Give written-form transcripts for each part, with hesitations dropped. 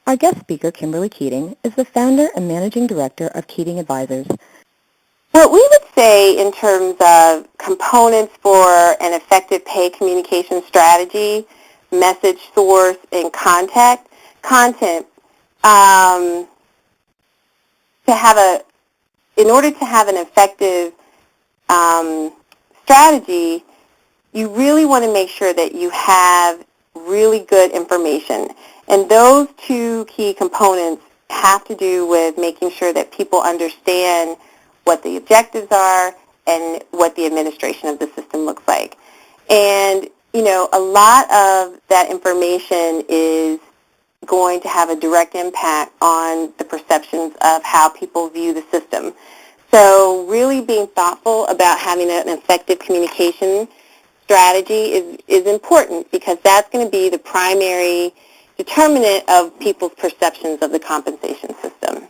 Our guest speaker, Kimberly Keating, is the founder and managing director of Keating Advisors. What we would say in terms of components for an effective pay communication strategy, message source, and content, in order to have an effective strategy, you really want to make sure that you have really good information. And those two key components have to do with making sure that people understand what the objectives are and what the administration of the system looks like. And, a lot of that information is going to have a direct impact on the perceptions of how people view the system. So really being thoughtful about having an effective communication strategy is important, because that's going to be the primary determinant of people's perceptions of the compensation system.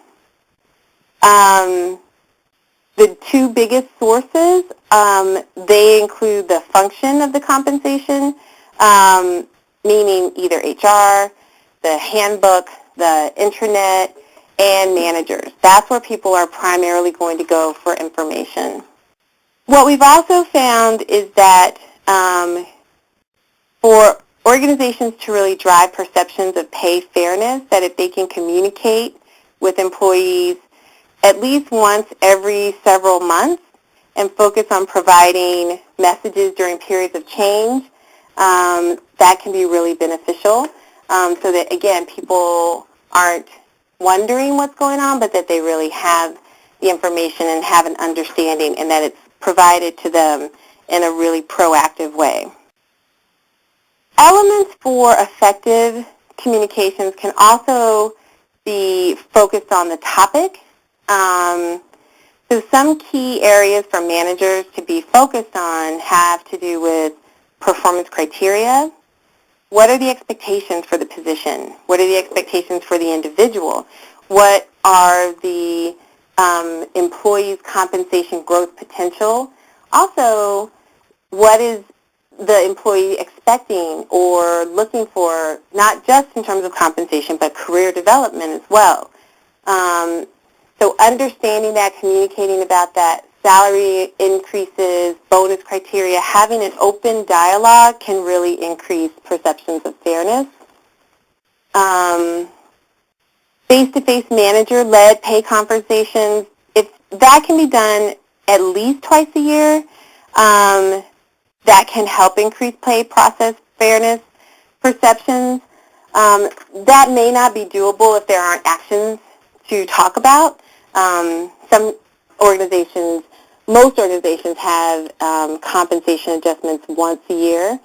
The two biggest sources, they include the function of the compensation, meaning either HR, the handbook, the intranet, and managers. That's where people are primarily going to go for information. What we've also found is that for organizations to really drive perceptions of pay fairness, that if they can communicate with employees at least once every several months and focus on providing messages during periods of change, that can be really beneficial, so that, again, people aren't wondering what's going on, but that they really have the information and have an understanding, and that it's provided to them in a really proactive way. Elements for effective communications can also be focused on the topic. So some key areas for managers to be focused on have to do with performance criteria. What are the expectations for the position? What are the expectations for the individual? What are the employees' compensation growth potential? Also, what is the employee expecting or looking for, not just in terms of compensation, but career development as well? So understanding that, communicating about that, salary increases, bonus criteria, having an open dialogue can really increase perceptions of fairness. Face-to-face manager-led pay conversations, if that can be done at least twice a year, that can help increase pay process fairness perceptions. That may not be doable if there aren't actions to talk about. Most organizations have compensation adjustments once a year.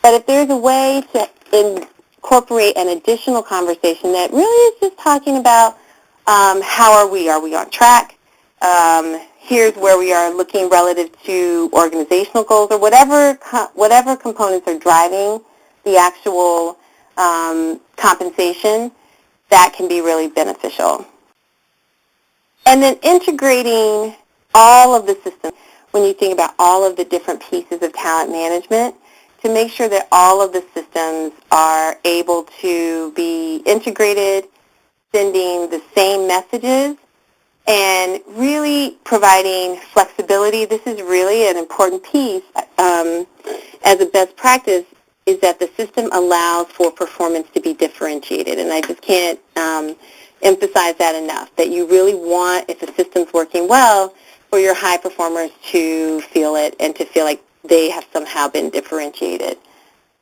But if there's a way to incorporate an additional conversation that really is just talking about how are we? Are we on track? Here's where we are looking relative to organizational goals, or whatever components are driving the actual compensation, that can be really beneficial. And then integrating all of the systems, when you think about all of the different pieces of talent management, to make sure that all of the systems are able to be integrated, sending the same messages, and really providing flexibility. This is really an important piece as a best practice, is that the system allows for performance to be differentiated. And I just can't emphasize that enough, that you really want, if the system's working well, for your high performers to feel it and to feel like they have somehow been differentiated.